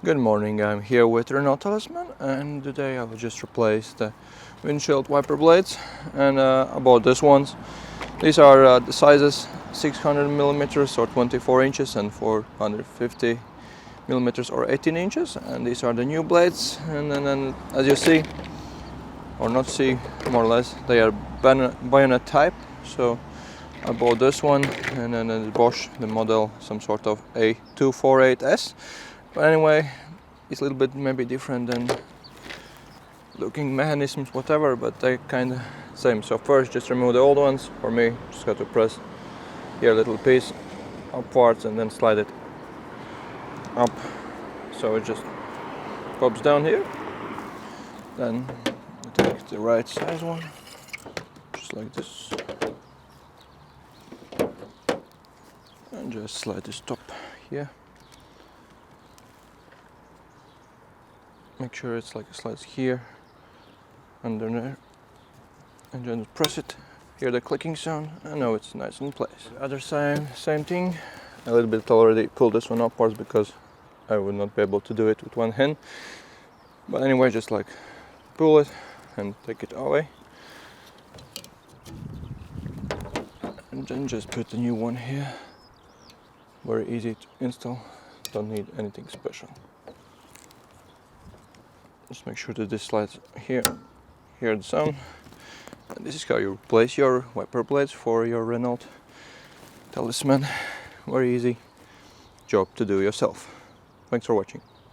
Good morning, I'm here with Renault Talisman, and today I will just replace the windshield wiper blades. And I bought these ones. These are the sizes 600 millimeters or 24 inches and 450 millimeters or 18 inches, and these are the new blades. And then as you see, or not see, more or less, they are baronet type. So I bought this one, and then the Bosch, the model, some sort of A248S. But anyway, it's a little bit maybe different than looking mechanisms, whatever, but they kind of same. So first, just remove the old ones. For me, just got to press here a little piece upwards and then slide it up, so it just pops down here. Then I take the right size one, just like this, and just slide this top here. Make sure it's like it slides here, under there, and then press it. Hear the clicking sound, and now it's nice in place. The other side, same thing. A little bit already pulled this one upwards because I would not be able to do it with one hand. But anyway, just like pull it and take it away, and then just put the new one here. Very easy to install. Don't need anything special. Just make sure that this slides here, hear the sound. And this is how you replace your wiper blades for your Renault Talisman. Very easy job to do yourself. Thanks for watching.